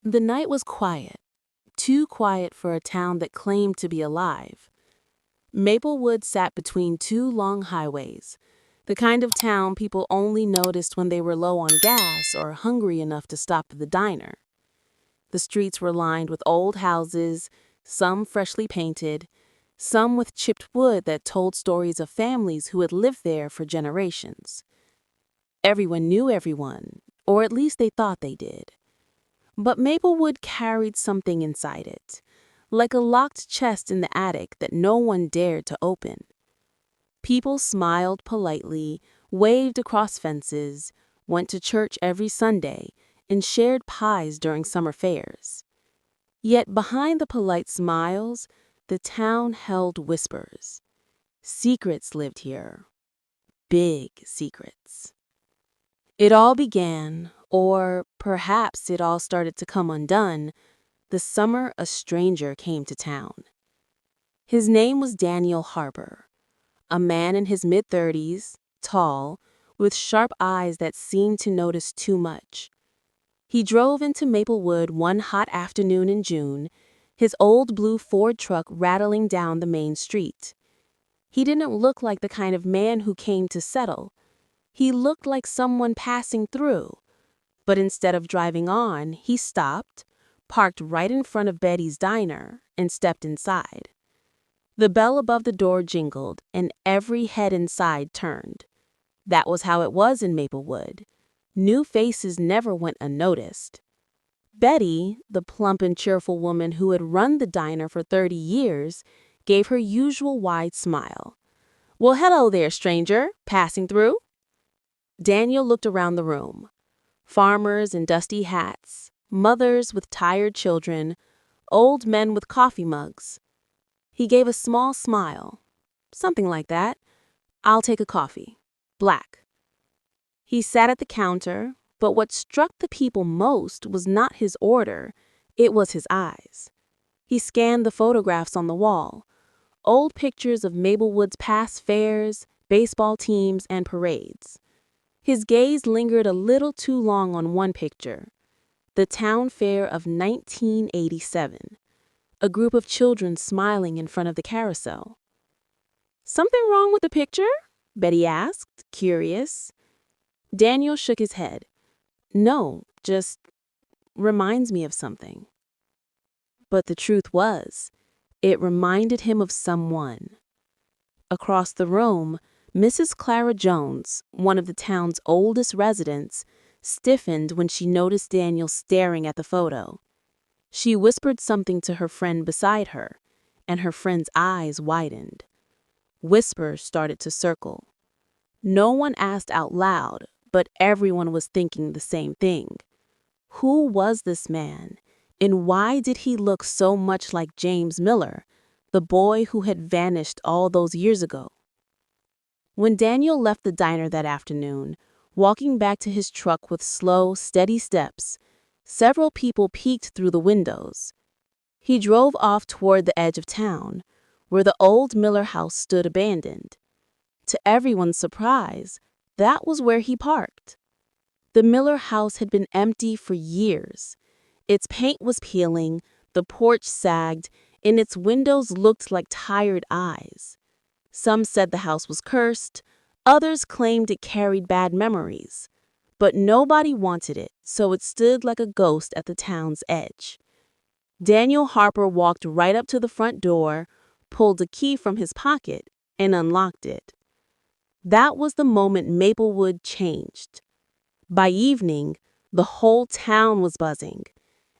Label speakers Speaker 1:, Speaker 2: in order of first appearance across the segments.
Speaker 1: The night was quiet, too quiet for a town that claimed to be alive. Maplewood sat between two long highways, the kind of town people only noticed when they were low on gas or hungry enough to stop at the diner. The streets were lined with old houses, some freshly painted, some with chipped wood that told stories of families who had lived there for generations. Everyone knew everyone, or at least they thought they did. But Maplewood carried something inside it, like a locked chest in the attic that no one dared to open. People smiled politely, waved across fences, went to church every Sunday, and shared pies during summer fairs. Yet behind the polite smiles, the town held whispers. Secrets lived here. Big secrets. It all began, or perhaps it all started to come undone, the summer a stranger came to town. His name was Daniel Harper, a man in his mid-30s, tall, with sharp eyes that seemed to notice too much. He drove into Maplewood one hot afternoon in June, his old blue Ford truck rattling down the main street. He didn't look like the kind of man who came to settle. He looked like someone passing through. But instead of driving on, he stopped, parked right in front of Betty's diner, and stepped inside. The bell above the door jingled, and every head inside turned. That was how it was in Maplewood. New faces never went unnoticed. Betty, the plump and cheerful woman who had run the diner for 30 years, gave her usual wide smile. "Well, hello there, stranger. Passing through?" Daniel looked around the room. Farmers in dusty hats, mothers with tired children, old men with coffee mugs. He gave a small smile. Something like that. "I'll take a coffee. Black." He sat at the counter, but what struck the people most was not his order, it was his eyes. He scanned the photographs on the wall, old pictures of Maplewood's past fairs, baseball teams, and parades. His gaze lingered a little too long on one picture, the town fair of 1987, a group of children smiling in front of the carousel. "Something wrong with the picture?" Betty asked, curious. Daniel shook his head. "No, just reminds me of something." But the truth was, it reminded him of someone. Across the room, Mrs. Clara Jones, one of the town's oldest residents, stiffened when she noticed Daniel staring at the photo. She whispered something to her friend beside her, and her friend's eyes widened. Whispers started to circle. No one asked out loud, but everyone was thinking the same thing. Who was this man, and why did he look so much like James Miller, the boy who had vanished all those years ago? When Daniel left the diner that afternoon, walking back to his truck with slow, steady steps, several people peeked through the windows. He drove off toward the edge of town, where the old Miller house stood abandoned. To everyone's surprise, that was where he parked. The Miller house had been empty for years. Its paint was peeling, the porch sagged, and its windows looked like tired eyes. Some said the house was cursed, others claimed it carried bad memories. But nobody wanted it, so it stood like a ghost at the town's edge. Daniel Harper walked right up to the front door, pulled a key from his pocket, and unlocked it. That was the moment Maplewood changed. By evening, the whole town was buzzing.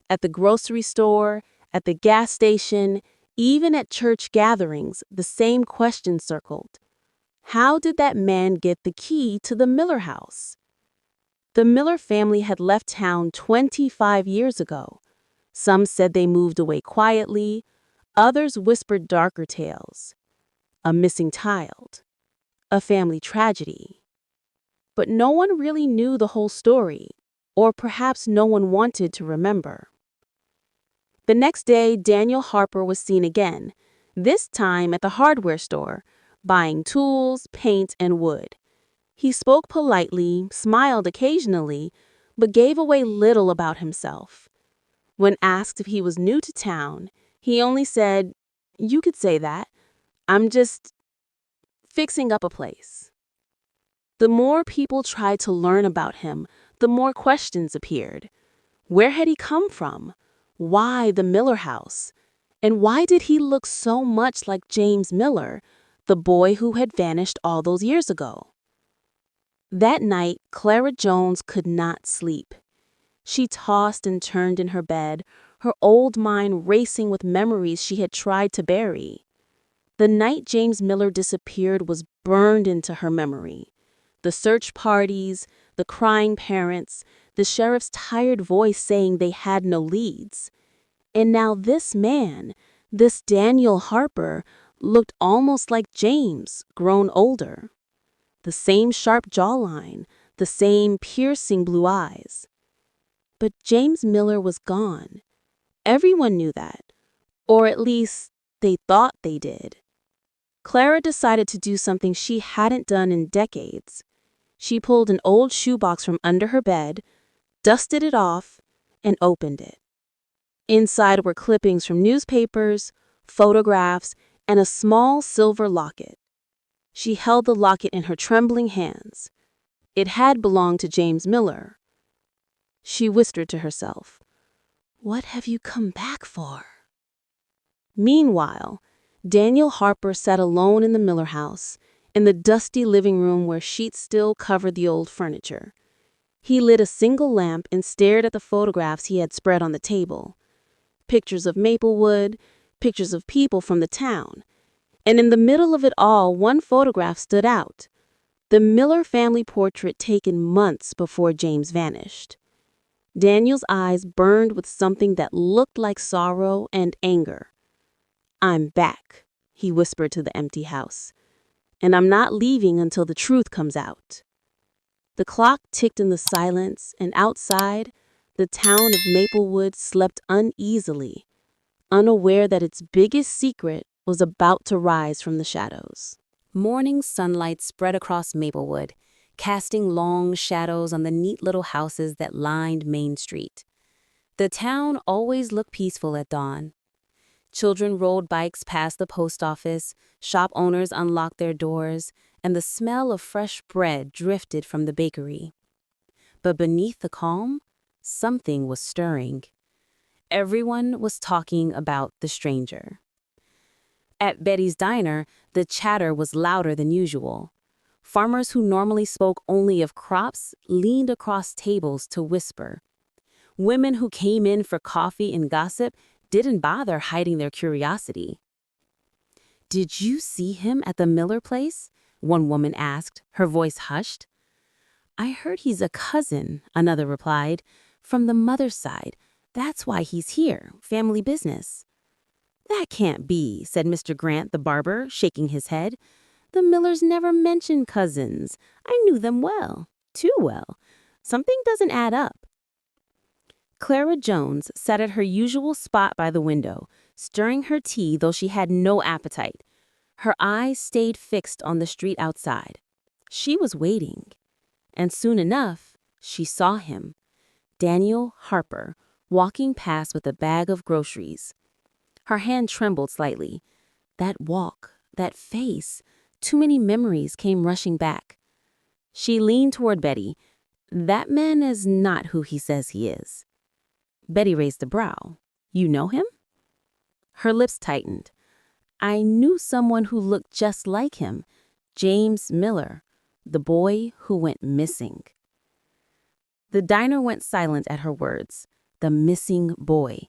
Speaker 1: At the grocery store, at the gas station, even at church gatherings, the same question circled. How did that man get the key to the Miller house? The Miller family had left town 25 years ago. Some said they moved away quietly, others whispered darker tales. A missing child, a family tragedy. But no one really knew the whole story, or perhaps no one wanted to remember. The next day, Daniel Harper was seen again, this time at the hardware store, buying tools, paint, and wood. He spoke politely, smiled occasionally, but gave away little about himself. When asked if he was new to town, he only said, "You could say that. I'm just fixing up a place." The more people tried to learn about him, the more questions appeared. Where had he come from? Why the Miller house? And why did he look so much like James Miller, the boy who had vanished all those years ago? That night, Clara Jones could not sleep. She tossed and turned in her bed, her old mind racing with memories she had tried to bury. The night James Miller disappeared was burned into her memory. The search parties, the crying parents, the sheriff's tired voice saying they had no leads. And now this man, this Daniel Harper, looked almost like James, grown older. The same sharp jawline, the same piercing blue eyes. But James Miller was gone. Everyone knew that, or at least they thought they did. Clara decided to do something she hadn't done in decades. She pulled an old shoebox from under her bed, dusted it off, and opened it. Inside were clippings from newspapers, photographs, and a small silver locket. She held the locket in her trembling hands. It had belonged to James Miller. She whispered to herself, "What have you come back for?" Meanwhile, Daniel Harper sat alone in the Miller house, in the dusty living room where sheets still covered the old furniture. He lit a single lamp and stared at the photographs he had spread on the table. Pictures of Maplewood, pictures of people from the town. And in the middle of it all, one photograph stood out. The Miller family portrait taken months before James vanished. Daniel's eyes burned with something that looked like sorrow and anger. "I'm back," he whispered to the empty house. "And I'm not leaving until the truth comes out." The clock ticked in the silence, and outside, the town of Maplewood slept uneasily, unaware that its biggest secret was about to rise from the shadows. Morning sunlight spread across Maplewood, casting long shadows on the neat little houses that lined Main Street. The town always looked peaceful at dawn. Children rode bikes past the post office, shop owners unlocked their doors, and the smell of fresh bread drifted from the bakery. But beneath the calm, something was stirring. Everyone was talking about the stranger. At Betty's diner, the chatter was louder than usual. Farmers who normally spoke only of crops leaned across tables to whisper. Women who came in for coffee and gossip didn't bother hiding their curiosity. "Did you see him at the Miller place?" one woman asked, her voice hushed. "I heard he's a cousin," another replied, "from the mother's side. That's why he's here, family business." "That can't be," said Mr. Grant, the barber, shaking his head. "The Millers never mentioned cousins. I knew them well, too well. Something doesn't add up." Clara Jones sat at her usual spot by the window, stirring her tea though she had no appetite. Her eyes stayed fixed on the street outside. She was waiting. And soon enough, she saw him, Daniel Harper, walking past with a bag of groceries. Her hand trembled slightly. That walk, that face, too many memories came rushing back. She leaned toward Betty. "That man is not who he says he is." Betty raised a brow. "You know him?" Her lips tightened. "I knew someone who looked just like him, James Miller, the boy who went missing." The diner went silent at her words. The missing boy.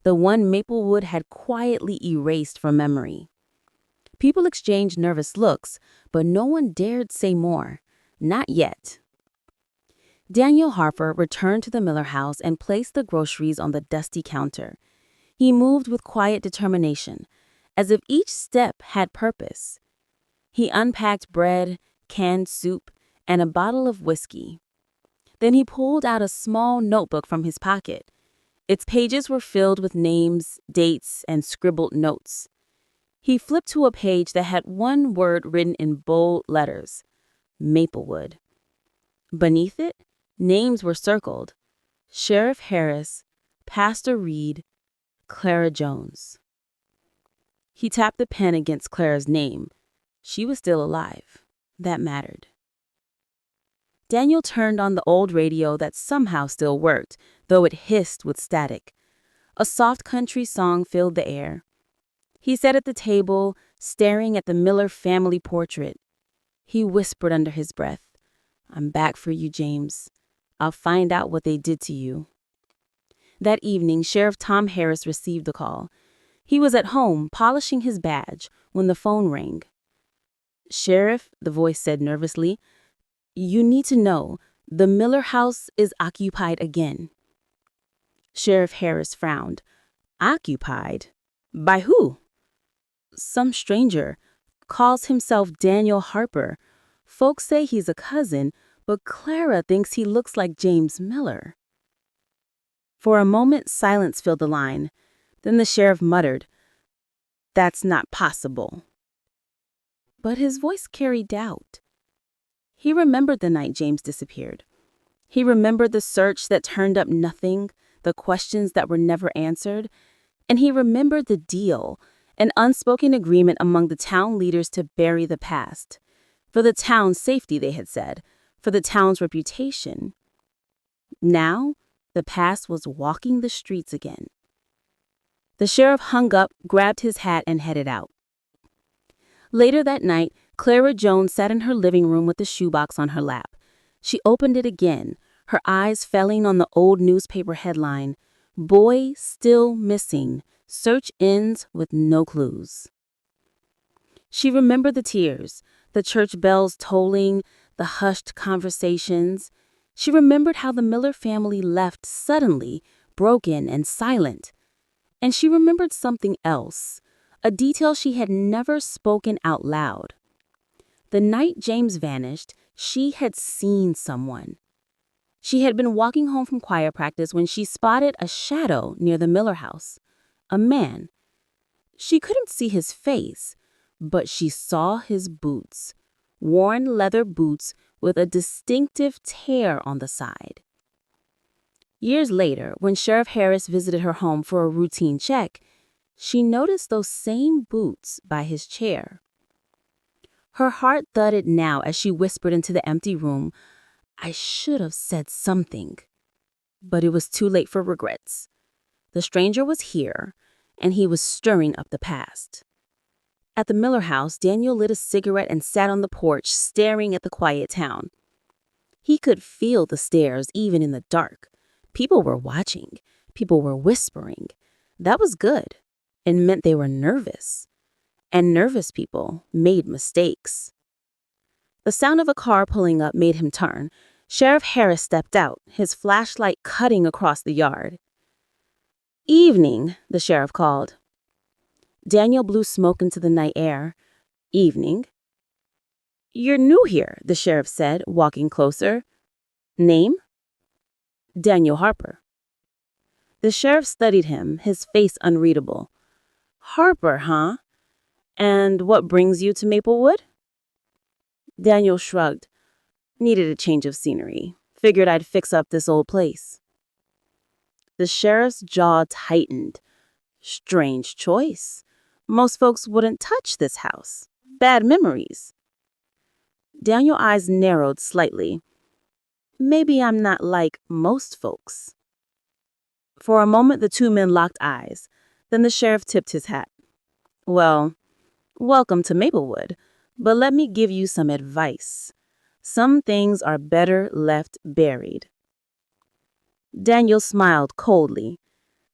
Speaker 1: The one Maplewood had quietly erased from memory. People exchanged nervous looks, but no one dared say more. Not yet. Daniel Harper returned to the Miller house and placed the groceries on the dusty counter. He moved with quiet determination, as if each step had purpose. He unpacked bread, canned soup, and a bottle of whiskey. Then he pulled out a small notebook from his pocket. Its pages were filled with names, dates, and scribbled notes. He flipped to a page that had one word written in bold letters: Maplewood. Beneath it, names were circled: Sheriff Harris, Pastor Reed, Clara Jones. He tapped the pen against Clara's name. She was still alive. That mattered. Daniel turned on the old radio that somehow still worked, though it hissed with static. A soft country song filled the air. He sat at the table, staring at the Miller family portrait. He whispered under his breath, "I'm back for you, James. I'll find out what they did to you." That evening, Sheriff Tom Harris received the call. He was at home, polishing his badge, when the phone rang. "Sheriff," the voice said nervously, "you need to know, the Miller house is occupied again." Sheriff Harris frowned. "Occupied? By who?" "Some stranger. Calls himself Daniel Harper. Folks say he's a cousin, but Clara thinks he looks like James Miller." For a moment, silence filled the line. Then the sheriff muttered, "That's not possible." But his voice carried doubt. He remembered the night James disappeared. He remembered the search that turned up nothing, the questions that were never answered, and he remembered the deal, an unspoken agreement among the town leaders to bury the past. For the town's safety, they had said, for the town's reputation. Now, the past was walking the streets again. The sheriff hung up, grabbed his hat, and headed out. Later that night, Clara Jones sat in her living room with the shoebox on her lap. She opened it again, her eyes felling on the old newspaper headline, "Boy Still Missing. Search Ends with No Clues." She remembered the tears, the church bells tolling, the hushed conversations. She remembered how the Miller family left suddenly, broken and silent. And she remembered something else, a detail she had never spoken out loud. The night James vanished, she had seen someone. She had been walking home from choir practice when she spotted a shadow near the Miller house. A man. She couldn't see his face, but she saw his boots, worn leather boots with a distinctive tear on the side. Years later, when Sheriff Harris visited her home for a routine check, she noticed those same boots by his chair. Her heart thudded now as she whispered into the empty room, "I should have said something." But it was too late for regrets. The stranger was here, and he was stirring up the past. At the Miller house, Daniel lit a cigarette and sat on the porch, staring at the quiet town. He could feel the stares even in the dark. People were watching. People were whispering. That was good. It meant they were nervous. And nervous people made mistakes. The sound of a car pulling up made him turn. Sheriff Harris stepped out, his flashlight cutting across the yard. "Evening," the sheriff called. Daniel blew smoke into the night air. "Evening." "You're new here," the sheriff said, walking closer. "Name?" "Daniel Harper." The sheriff studied him, his face unreadable. "Harper, huh? And what brings you to Maplewood?" Daniel shrugged. "Needed a change of scenery. Figured I'd fix up this old place." The sheriff's jaw tightened. Strange choice. Most folks wouldn't touch this house. Bad memories. Daniel's eyes narrowed slightly. "Maybe I'm not like most folks." For a moment, the two men locked eyes. Then the sheriff tipped his hat. "Well, welcome to Maplewood, but let me give you some advice. Some things are better left buried." Daniel smiled coldly.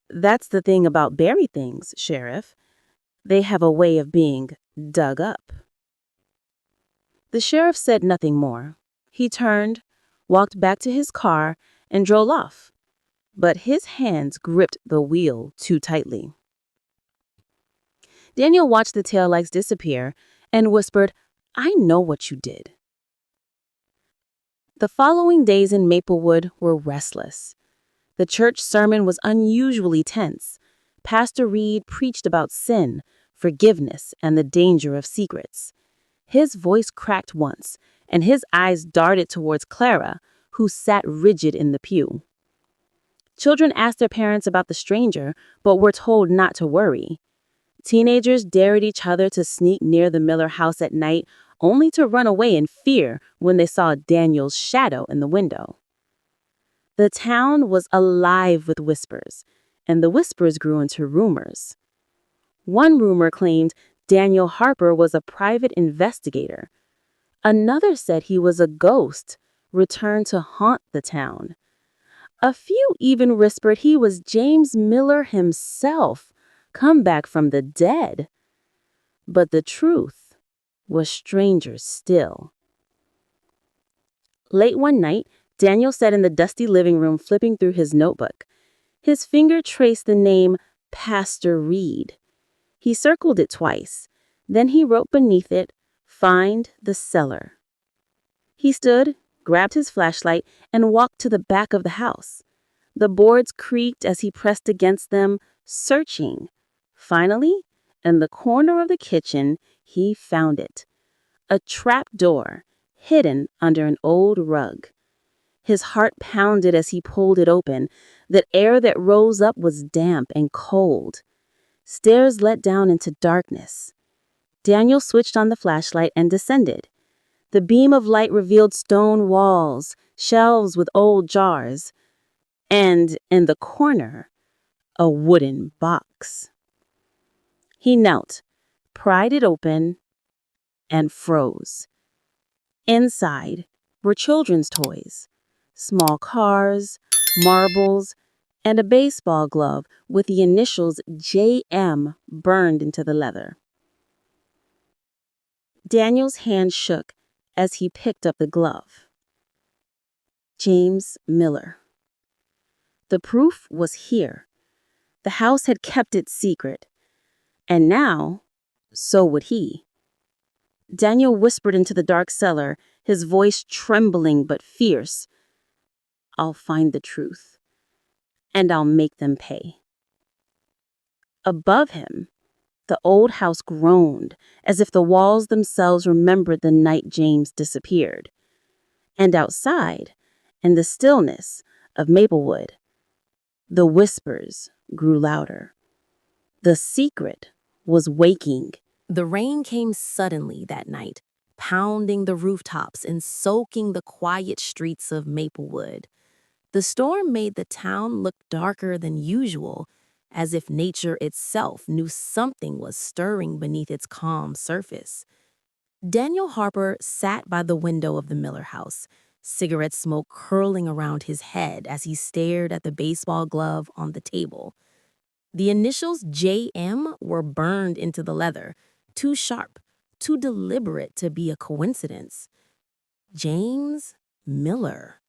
Speaker 1: "That's the thing about buried things, Sheriff. They have a way of being dug up." The sheriff said nothing more. He turned, walked back to his car, and drove off. But his hands gripped the wheel too tightly. Daniel watched the taillights disappear and whispered, "I know what you did." The following days in Maplewood were restless. The church sermon was unusually tense. Pastor Reed preached about sin, forgiveness, and the danger of secrets. His voice cracked once, and his eyes darted towards Clara, who sat rigid in the pew. Children asked their parents about the stranger, but were told not to worry. Teenagers dared each other to sneak near the Miller house at night, only to run away in fear when they saw Daniel's shadow in the window. The town was alive with whispers, and the whispers grew into rumors. One rumor claimed Daniel Harper was a private investigator. Another said he was a ghost, returned to haunt the town. A few even whispered he was James Miller himself, come back from the dead. But the truth was stranger still. Late one night, Daniel sat in the dusty living room flipping through his notebook. His finger traced the name Pastor Reed. He circled it twice. Then he wrote beneath it, "Find the cellar." He stood, grabbed his flashlight, and walked to the back of the house. The boards creaked as he pressed against them, searching. Finally, in the corner of the kitchen, he found it. A trap door, hidden under an old rug. His heart pounded as he pulled it open. The air that rose up was damp and cold. Stairs led down into darkness. Daniel switched on the flashlight and descended. The beam of light revealed stone walls, shelves with old jars, and, in the corner, a wooden box. He knelt, pried it open, and froze. Inside were children's toys, small cars, marbles, and a baseball glove with the initials JM burned into the leather. Daniel's hand shook as he picked up the glove. James Miller. The proof was here. The house had kept it secret. And now, so would he. Daniel whispered into the dark cellar, his voice trembling but fierce. "I'll find the truth, and I'll make them pay." Above him, the old house groaned, as if the walls themselves remembered the night James disappeared. And outside, in the stillness of Maplewood, the whispers grew louder. The secret was waking. The rain came suddenly that night, pounding the rooftops and soaking the quiet streets of Maplewood. The storm made the town look darker than usual, as if nature itself knew something was stirring beneath its calm surface. Daniel Harper sat by the window of the Miller house, cigarette smoke curling around his head as he stared at the baseball glove on the table. The initials JM were burned into the leather, too sharp, too deliberate to be a coincidence. James Miller.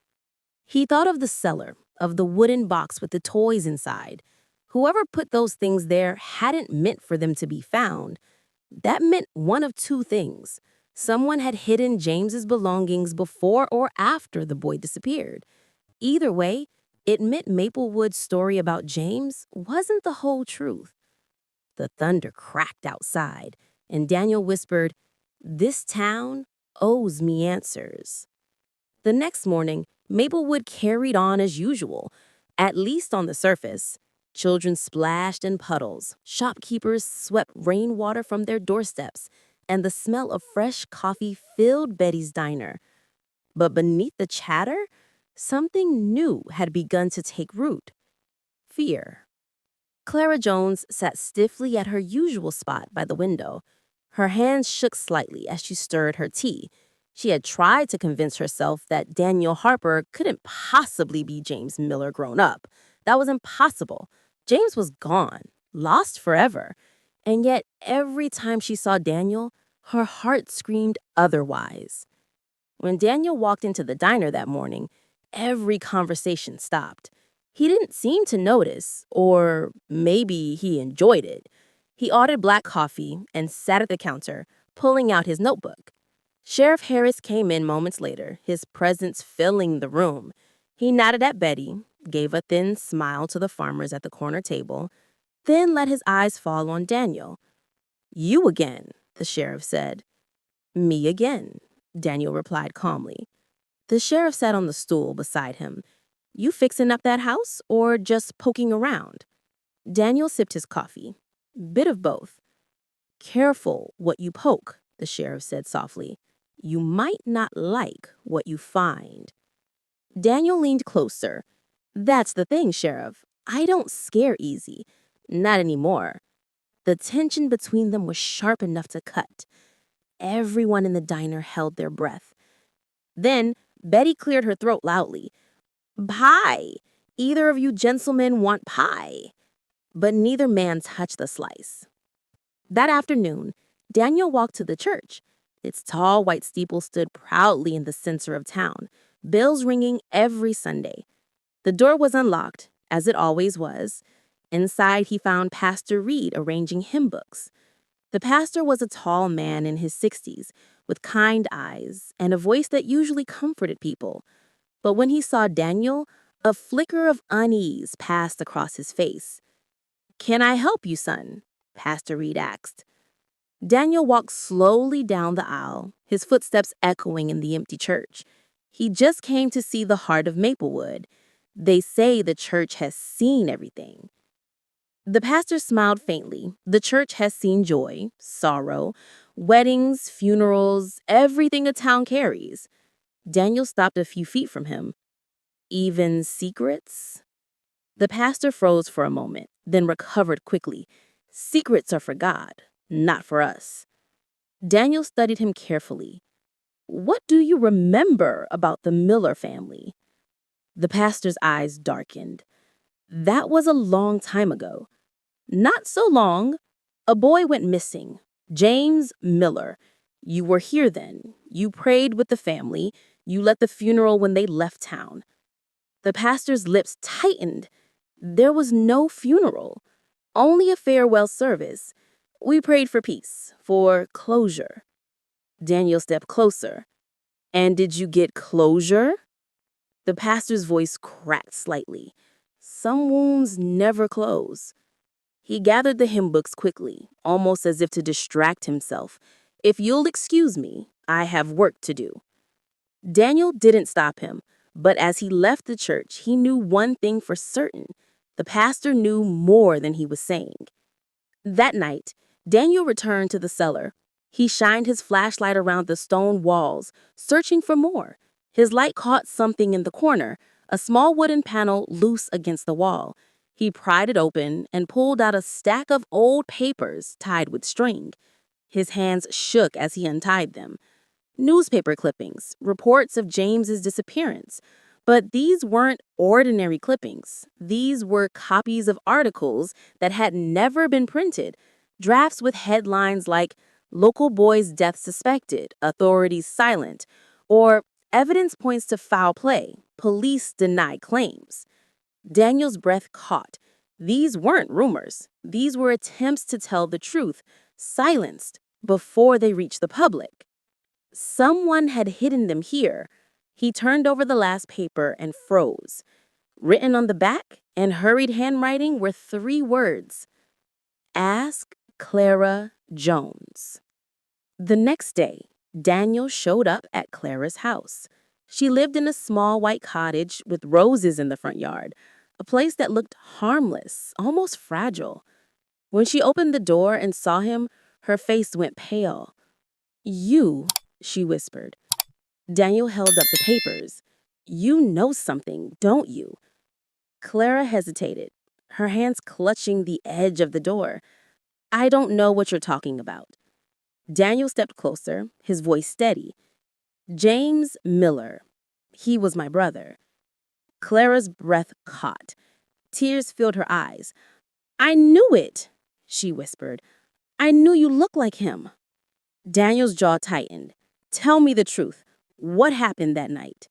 Speaker 1: He thought of the cellar, of the wooden box with the toys inside. Whoever put those things there hadn't meant for them to be found. That meant one of two things. Someone had hidden James's belongings before or after the boy disappeared. Either way, it meant Maplewood's story about James wasn't the whole truth. The thunder cracked outside, and Daniel whispered, "This town owes me answers." The next morning, Maplewood carried on as usual, at least on the surface. Children splashed in puddles, shopkeepers swept rainwater from their doorsteps, and the smell of fresh coffee filled Betty's diner. But beneath the chatter, something new had begun to take root. Fear. Clara Jones sat stiffly at her usual spot by the window. Her hands shook slightly as she stirred her tea. She had tried to convince herself that Daniel Harper couldn't possibly be James Miller grown up. That was impossible. James was gone, lost forever. And yet, every time she saw Daniel, her heart screamed otherwise. When Daniel walked into the diner that morning, every conversation stopped. He didn't seem to notice, or maybe he enjoyed it. He ordered black coffee and sat at the counter, pulling out his notebook. Sheriff Harris came in moments later, his presence filling the room. He nodded at Betty, gave a thin smile to the farmers at the corner table, then let his eyes fall on Daniel. "You again," the sheriff said. "Me again," Daniel replied calmly. The sheriff sat on the stool beside him. You fixing up that house or just poking around? Daniel sipped his coffee. Bit of both. Careful what you poke, the sheriff said softly. You might not like what you find. Daniel leaned closer. That's the thing, Sheriff. I don't scare easy. Not anymore. The tension between them was sharp enough to cut. Everyone in the diner held their breath. Then Betty cleared her throat loudly. Pie! Either of you gentlemen want pie? But neither man touched the slice. That afternoon, Daniel walked to the church. Its tall white steeple stood proudly in the center of town, bells ringing every Sunday. The door was unlocked, as it always was. Inside, he found Pastor Reed arranging hymn books. The pastor was a tall man in his 60s, with kind eyes and a voice that usually comforted people. But when he saw Daniel, a flicker of unease passed across his face. Can I help you, son? Pastor Reed asked. Daniel walked slowly down the aisle, his footsteps echoing in the empty church. He just came to see the heart of Maplewood. They say the church has seen everything. The pastor smiled faintly. The church has seen joy, sorrow, weddings, funerals, everything a town carries. Daniel stopped a few feet from him. Even secrets? The pastor froze for a moment, then recovered quickly. Secrets are for God, not for us. Daniel studied him carefully. What do you remember about the Miller family? The pastor's eyes darkened. That was a long time ago. Not so long. A boy went missing. James Miller. You were here then. You prayed with the family. You led the funeral when they left town. The pastor's lips tightened. There was no funeral, only a farewell service. We prayed for peace, for closure. Daniel stepped closer. And did you get closure? The pastor's voice cracked slightly. Some wounds never close. He gathered the hymn books quickly, almost as if to distract himself. If you'll excuse me, I have work to do. Daniel didn't stop him, but as he left the church, he knew one thing for certain. The pastor knew more than he was saying. That night, Daniel returned to the cellar. He shined his flashlight around the stone walls, searching for more. His light caught something in the corner, a small wooden panel loose against the wall. He pried it open and pulled out a stack of old papers tied with string. His hands shook as he untied them. Newspaper clippings, reports of James's disappearance. But these weren't ordinary clippings. These were copies of articles that had never been printed, drafts with headlines like "Local Boy's Death Suspected, Authorities Silent," or "Evidence Points to Foul Play, Police Deny Claims." Daniel's breath caught. These weren't rumors. These were attempts to tell the truth, silenced before they reached the public. Someone had hidden them here. He turned over the last paper and froze. Written on the back, in hurried handwriting, were 3 words. Ask Clara Jones. The next day, Daniel showed up at Clara's house. She lived in a small white cottage with roses in the front yard, a place that looked harmless, almost fragile. When she opened the door and saw him, her face went pale. You, she whispered. Daniel held up the papers. You know something, don't you? Clara hesitated, her hands clutching the edge of the door. I don't know what you're talking about. Daniel stepped closer, his voice steady. James Miller. He was my brother. Clara's breath caught. Tears filled her eyes. I knew it, she whispered. I knew you looked like him. Daniel's jaw tightened. Tell me the truth. What happened that night?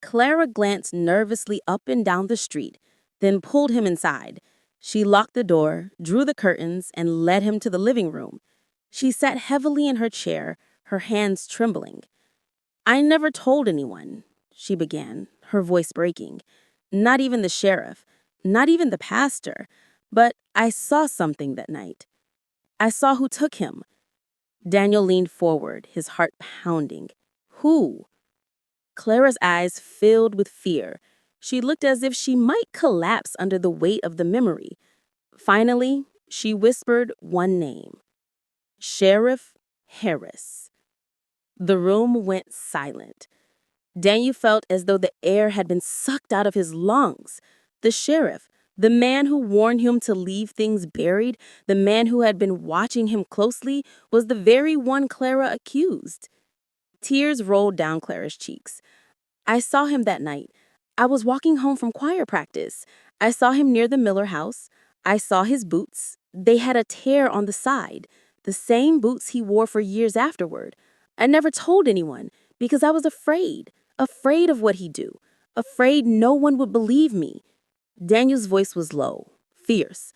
Speaker 1: Clara glanced nervously up and down the street, then pulled him inside. She locked the door, drew the curtains, and led him to the living room. She sat heavily in her chair, her hands trembling. I never told anyone, she began, her voice breaking. Not even the sheriff, not even the pastor. But I saw something that night. I saw who took him. Daniel leaned forward, his heart pounding. Who? Clara's eyes filled with fear. She looked as if she might collapse under the weight of the memory. Finally, she whispered one name: Sheriff Harris. The room went silent. Daniel felt as though the air had been sucked out of his lungs. The sheriff, the man who warned him to leave things buried, the man who had been watching him closely, was the very one Clara accused. Tears rolled down Clara's cheeks. I saw him that night. I was walking home from choir practice. I saw him near the Miller house. I saw his boots. They had a tear on the side, the same boots he wore for years afterward. I never told anyone because I was afraid of what he'd do, afraid no one would believe me. Daniel's voice was low, fierce.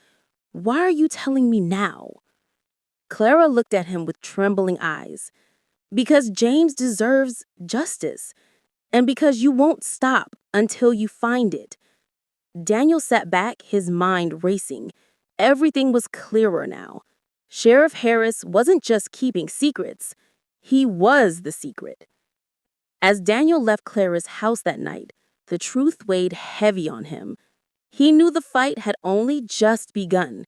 Speaker 1: Why are you telling me now? Clara looked at him with trembling eyes. Because James deserves justice, and because you won't stop until you find it. Daniel sat back, his mind racing. Everything was clearer now. Sheriff Harris wasn't just keeping secrets. He was the secret. As Daniel left Clara's house that night, the truth weighed heavy on him. He knew the fight had only just begun.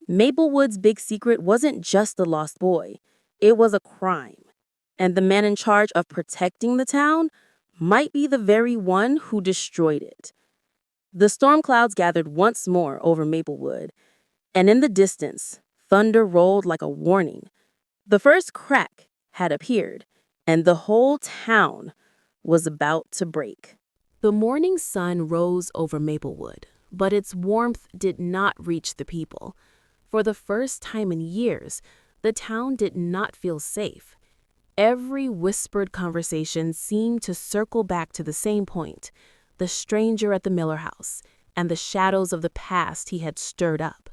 Speaker 1: Maplewood's big secret wasn't just the lost boy. It was a crime. And the man in charge of protecting the town might be the very one who destroyed it. The storm clouds gathered once more over Maplewood, and in the distance, thunder rolled like a warning. The first crack had appeared, and the whole town was about to break. The morning sun rose over Maplewood, but its warmth did not reach the people. For the first time in years, the town did not feel safe. Every whispered conversation seemed to circle back to the same point: the stranger at the Miller house and the shadows of the past he had stirred up.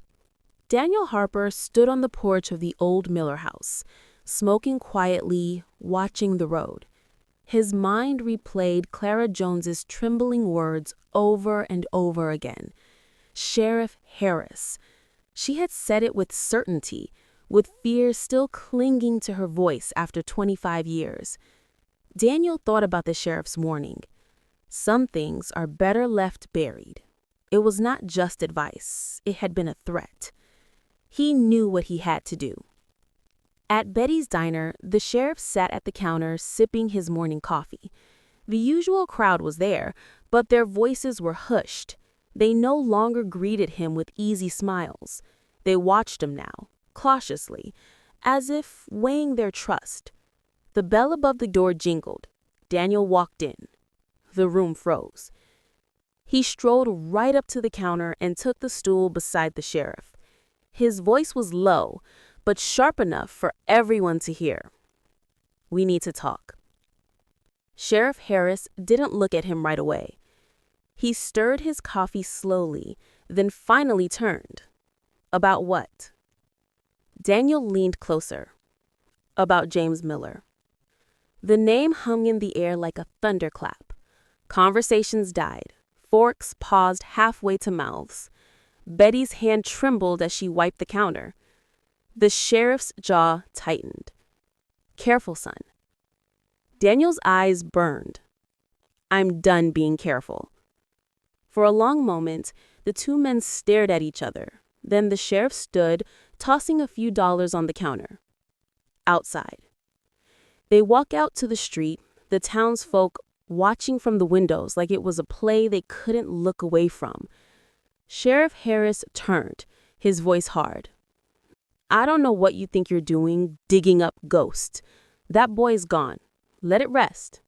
Speaker 1: Daniel Harper stood on the porch of the old Miller house, smoking quietly, watching the road. His mind replayed Clara Jones's trembling words over and over again. Sheriff Harris. She had said it with certainty, with fear still clinging to her voice after 25 years. Daniel thought about the sheriff's warning. Some things are better left buried. It was not just advice. It had been a threat. He knew what he had to do. At Betty's diner, the sheriff sat at the counter sipping his morning coffee. The usual crowd was there, but their voices were hushed. They no longer greeted him with easy smiles. They watched him now, cautiously, as if weighing their trust. The bell above the door jingled. Daniel walked in. The room froze. He strolled right up to the counter and took the stool beside the sheriff. His voice was low, but sharp enough for everyone to hear. "We need to talk." Sheriff Harris didn't look at him right away. He stirred his coffee slowly, then finally turned. "About what?" Daniel leaned closer. "About James Miller." The name hung in the air like a thunderclap. Conversations died. Forks paused halfway to mouths. Betty's hand trembled as she wiped the counter. The sheriff's jaw tightened. "Careful, son." Daniel's eyes burned. "I'm done being careful." For a long moment, the two men stared at each other. Then the sheriff stood, tossing a few dollars on the counter. Outside. They walked out to the street, the townsfolk watching from the windows like it was a play they couldn't look away from. Sheriff Harris turned, his voice hard. "I don't know what you think you're doing, digging up ghosts. That boy's gone. Let it rest."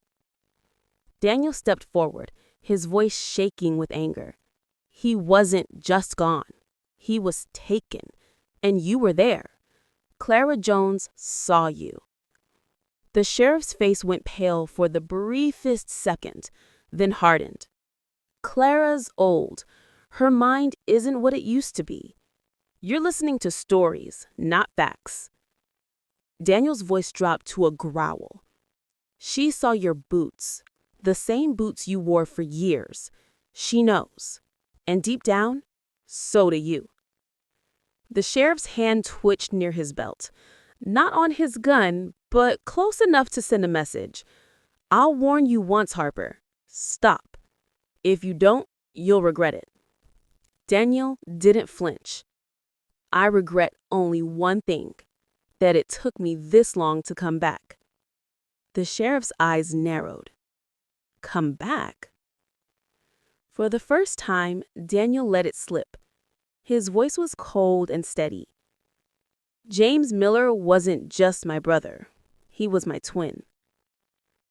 Speaker 1: Daniel stepped forward, his voice shaking with anger. "He wasn't just gone. He was taken. And you were there. Clara Jones saw you." The sheriff's face went pale for the briefest second, then hardened. "Clara's old. Her mind isn't what it used to be. You're listening to stories, not facts." Daniel's voice dropped to a growl. "She saw your boots, the same boots you wore for years. She knows. And deep down, so do you." The sheriff's hand twitched near his belt. Not on his gun, but close enough to send a message. "I'll warn you once, Harper. Stop." If you don't, you'll regret it. Daniel didn't flinch. I regret only one thing, that it took me this long to come back. The sheriff's eyes narrowed. Come back? For the first time, Daniel let it slip. His voice was cold and steady. James Miller wasn't just my brother. He was my twin.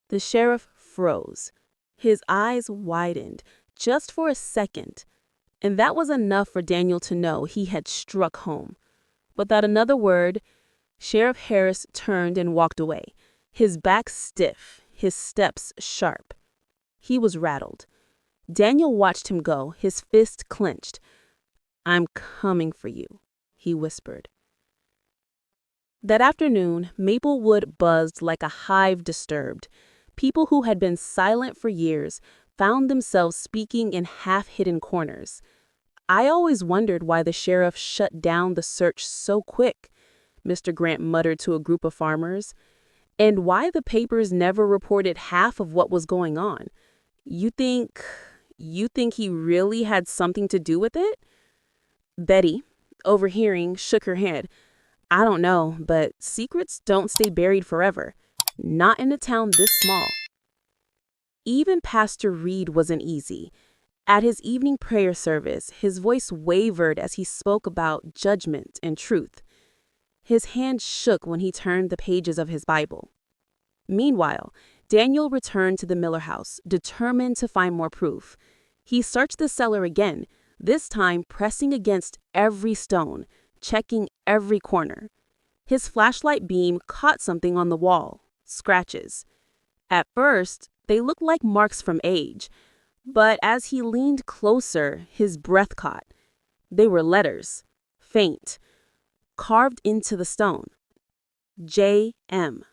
Speaker 1: The sheriff froze. His eyes widened, just for a second, and that was enough for Daniel to know he had struck home. Without another word, Sheriff Harris turned and walked away, his back stiff, his steps sharp. He was rattled. Daniel watched him go, his fist clenched. "I'm coming for you," he whispered. That afternoon, Maplewood buzzed like a hive disturbed. People who had been silent for years found themselves speaking in half-hidden corners. "I always wondered why the sheriff shut down the search so quick," Mr. Grant muttered to a group of farmers, "and why the papers never reported half of what was going on. You think he really had something to do with it?" Betty, overhearing, shook her head. "I don't know, but secrets don't stay buried forever. Not in a town this small." Even Pastor Reed wasn't easy. At his evening prayer service, his voice wavered as he spoke about judgment and truth. His hand shook when he turned the pages of his Bible. Meanwhile, Daniel returned to the Miller house, determined to find more proof. He searched the cellar again, this time pressing against every stone, checking every corner. His flashlight beam caught something on the wall, scratches. At first, they looked like marks from age, but as he leaned closer, his breath caught. They were letters, faint, carved into the stone. J.M.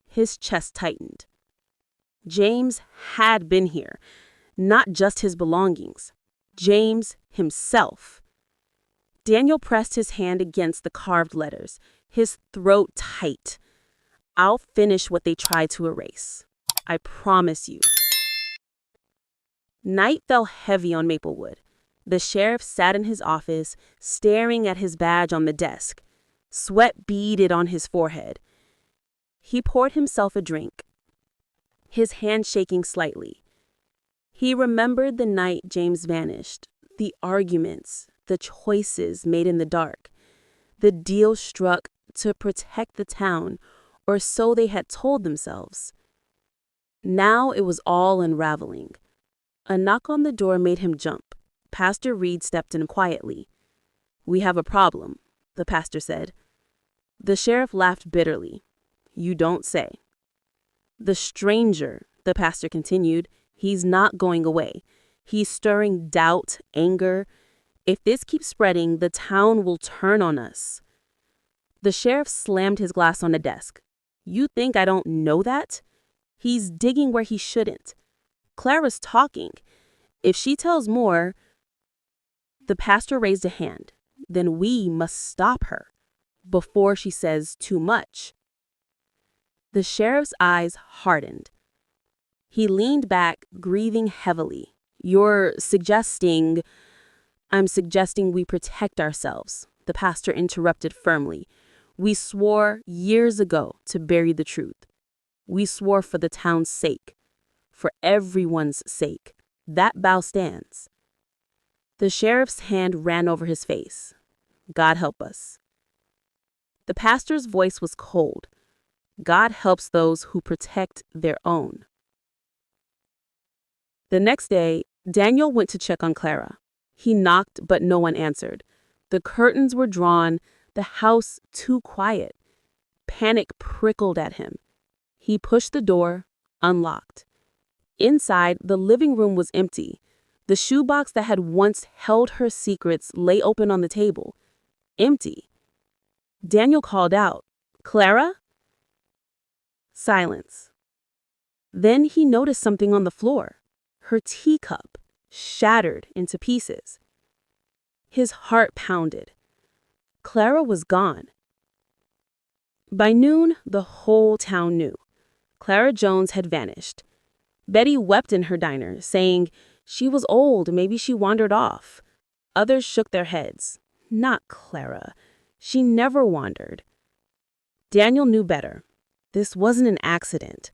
Speaker 1: His chest tightened. James had been here, not just his belongings. James himself. Daniel pressed his hand against the carved letters, his throat tight. "I'll finish what they tried to erase. I promise you." Night fell heavy on Maplewood. The sheriff sat in his office, staring at his badge on the desk. Sweat beaded on his forehead. He poured himself a drink, his hand shaking slightly. He remembered the night James vanished, the arguments, the choices made in the dark, the deal struck to protect the town, or so they had told themselves. Now it was all unraveling. A knock on the door made him jump. Pastor Reed stepped in quietly. "We have a problem," the pastor said. The sheriff laughed bitterly. "You don't say." "The stranger," the pastor continued, "he's not going away. He's stirring doubt, anger. If this keeps spreading, the town will turn on us." The sheriff slammed his glass on the desk. "You think I don't know that? He's digging where he shouldn't. Clara's talking. If she tells more..." The pastor raised a hand. "Then we must stop her before she says too much." The sheriff's eyes hardened. He leaned back, breathing heavily. "I'm suggesting we protect ourselves," the pastor interrupted firmly. "We swore years ago to bury the truth. We swore for the town's sake, for everyone's sake. That vow stands." The sheriff's hand ran over his face. "God help us." The pastor's voice was cold. "God helps those who protect their own." The next day, Daniel went to check on Clara. He knocked, but no one answered. The curtains were drawn, the house too quiet. Panic prickled at him. He pushed the door, unlocked. Inside, the living room was empty. The shoebox that had once held her secrets lay open on the table. Empty. Daniel called out, "Clara?" Silence. Then he noticed something on the floor. Her teacup, shattered into pieces. His heart pounded. Clara was gone. By noon, the whole town knew. Clara Jones had vanished. Betty wept in her diner, saying she was old, maybe she wandered off. Others shook their heads. Not Clara. She never wandered. Daniel knew better. This wasn't an accident.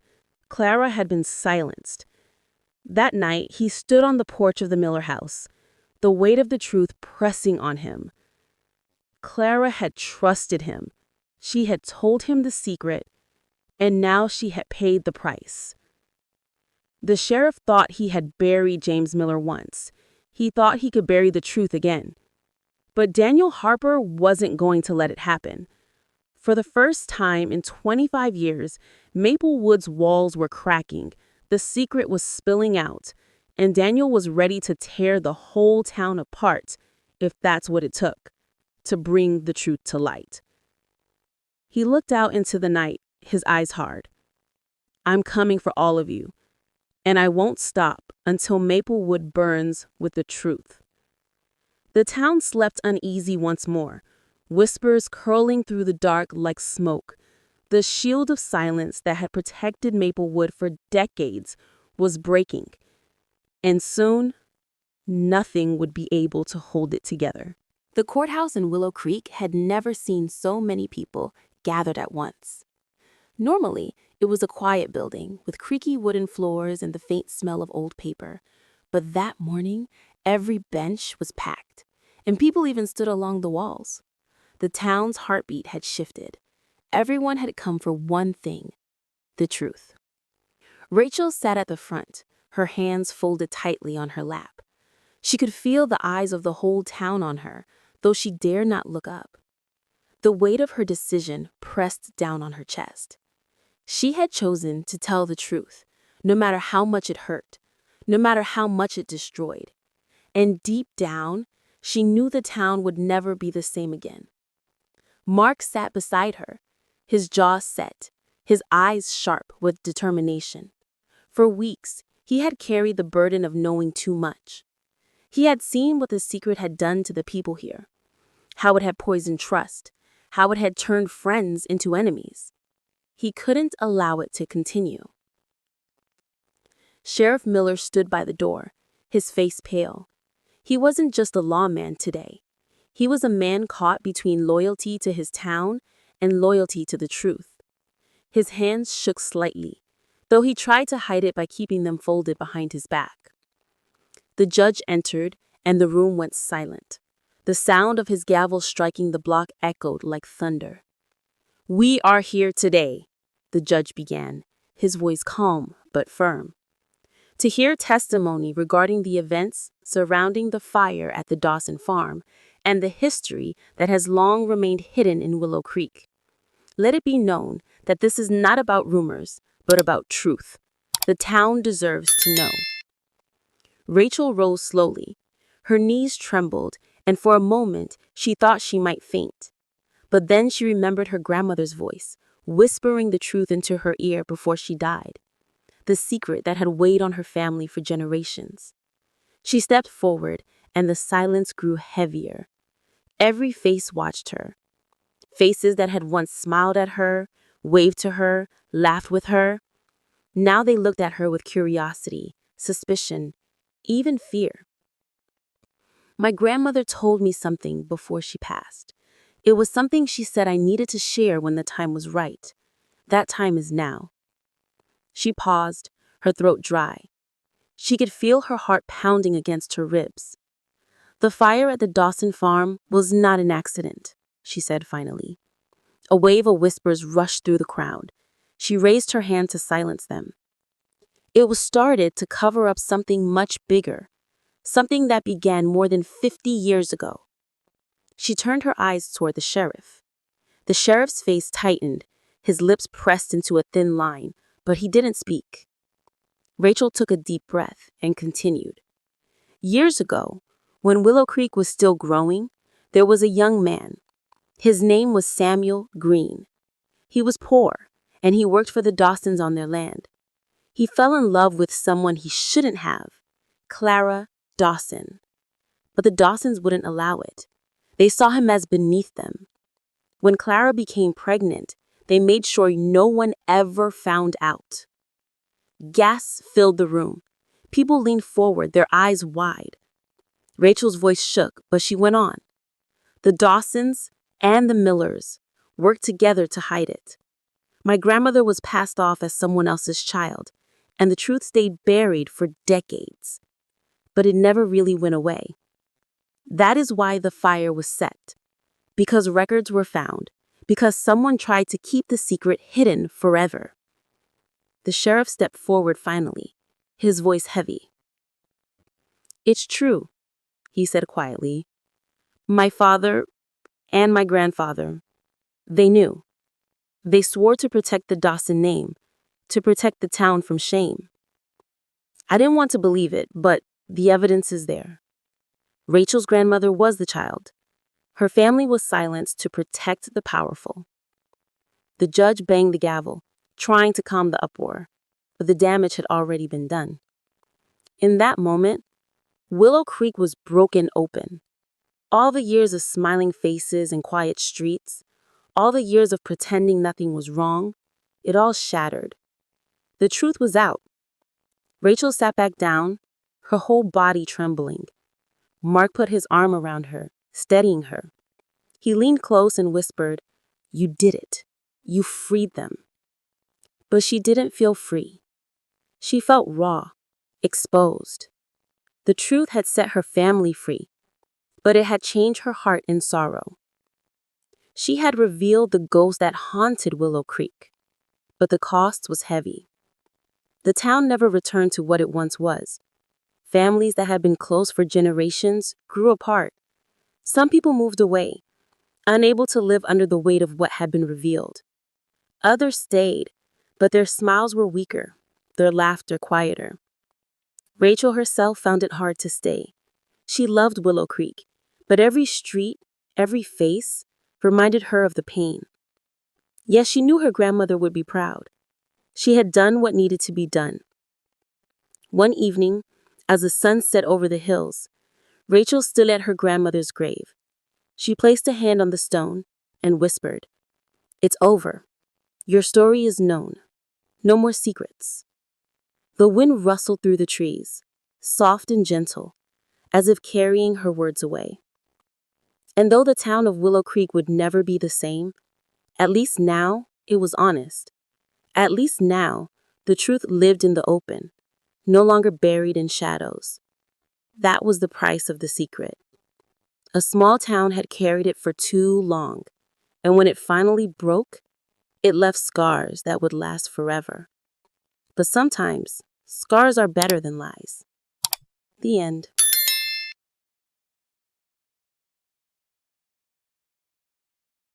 Speaker 1: Clara had been silenced. That night, he stood on the porch of the Miller house, the weight of the truth pressing on him. Clara had trusted him. She had told him the secret, and now she had paid the price. The sheriff thought he had buried James Miller once. He thought he could bury the truth again. But Daniel Harper wasn't going to let it happen. For the first time in 25 years, Maplewood's walls were cracking, the secret was spilling out, and Daniel was ready to tear the whole town apart, if that's what it took, to bring the truth to light. He looked out into the night, his eyes hard. I'm coming for all of you, and I won't stop until Maplewood burns with the truth. The town slept uneasy once more, whispers curling through the dark like smoke. The shield of silence that had protected Maplewood for decades was breaking, and soon, nothing would be able to hold it together. The courthouse in Willow Creek had never seen so many people gathered at once. Normally, it was a quiet building with creaky wooden floors and the faint smell of old paper. But that morning, every bench was packed, and people even stood along the walls. The town's heartbeat had shifted. Everyone had come for one thing, the truth. Rachel sat at the front, her hands folded tightly on her lap. She could feel the eyes of the whole town on her, though she dared not look up. The weight of her decision pressed down on her chest. She had chosen to tell the truth, no matter how much it hurt, no matter how much it destroyed. And deep down, she knew the town would never be the same again. Mark sat beside her, his jaw set, his eyes sharp with determination. For weeks, he had carried the burden of knowing too much. He had seen what the secret had done to the people here, how it had poisoned trust, how it had turned friends into enemies. He couldn't allow it to continue. Sheriff Miller stood by the door, his face pale. He wasn't just a lawman today. He was a man caught between loyalty to his town and loyalty to the truth. His hands shook slightly, though he tried to hide it by keeping them folded behind his back. The judge entered, and the room went silent. The sound of his gavel striking the block echoed like thunder. "We are here today," the judge began, his voice calm but firm, "to hear testimony regarding the events surrounding the fire at the Dawson farm and the history that has long remained hidden in Willow Creek. Let it be known that this is not about rumors, but about truth. The town deserves to know." Rachel rose slowly. Her knees trembled, and for a moment she thought she might faint. But then she remembered her grandmother's voice, whispering the truth into her ear before she died, the secret that had weighed on her family for generations. She stepped forward, and the silence grew heavier. Every face watched her. Faces that had once smiled at her, waved to her, laughed with her. Now they looked at her with curiosity, suspicion, even fear. "My grandmother told me something before she passed. It was something she said I needed to share when the time was right. That time is now." She paused, her throat dry. She could feel her heart pounding against her ribs. "The fire at the Dawson farm was not an accident," she said finally. A wave of whispers rushed through the crowd. She raised her hand to silence them. "It was started to cover up something much bigger, something that began more than 50 years ago." She turned her eyes toward the sheriff. The sheriff's face tightened, his lips pressed into a thin line, but he didn't speak. Rachel took a deep breath and continued. "Years ago, when Willow Creek was still growing, there was a young man. His name was Samuel Green. He was poor, and he worked for the Dawsons on their land. He fell in love with someone he shouldn't have, Clara Dawson. But the Dawsons wouldn't allow it. They saw him as beneath them. When Clara became pregnant, they made sure no one ever found out. Gasps filled the room. People leaned forward, their eyes wide. Rachel's voice shook, but she went on. The Dawsons and the Millers worked together to hide it. My grandmother was passed off as someone else's child, and the truth stayed buried for decades. But it never really went away. That is why the fire was set. Because records were found. Because someone tried to keep the secret hidden forever. The sheriff stepped forward finally, his voice heavy. "It's true," he said quietly. "My father and my grandfather, they knew. They swore to protect the Dawson name, to protect the town from shame. I didn't want to believe it, but the evidence is there. Rachel's grandmother was the child. Her family was silenced to protect the powerful." The judge banged the gavel, trying to calm the uproar, but the damage had already been done. In that moment, Willow Creek was broken open. All the years of smiling faces and quiet streets, all the years of pretending nothing was wrong, it all shattered. The truth was out. Rachel sat back down, her whole body trembling. Mark put his arm around her, steadying her. He leaned close and whispered, "You did it. You freed them." But she didn't feel free. She felt raw, exposed. The truth had set her family free, but it had changed her heart in sorrow. She had revealed the ghost that haunted Willow Creek, but the cost was heavy. The town never returned to what it once was. Families that had been close for generations grew apart. Some people moved away, unable to live under the weight of what had been revealed. Others stayed, but their smiles were weaker, their laughter quieter. Rachel herself found it hard to stay. She loved Willow Creek, but every street, every face, reminded her of the pain. Yes, she knew her grandmother would be proud. She had done what needed to be done. One evening, as the sun set over the hills, Rachel stood at her grandmother's grave. She placed a hand on the stone and whispered, "It's over. Your story is known. No more secrets." The wind rustled through the trees, soft and gentle, as if carrying her words away. And though the town of Willow Creek would never be the same, at least now it was honest. At least now the truth lived in the open, no longer buried in shadows. That was the price of the secret. A small town had carried it for too long, and when it finally broke, it left scars that would last forever. But sometimes, scars are better than lies. The end.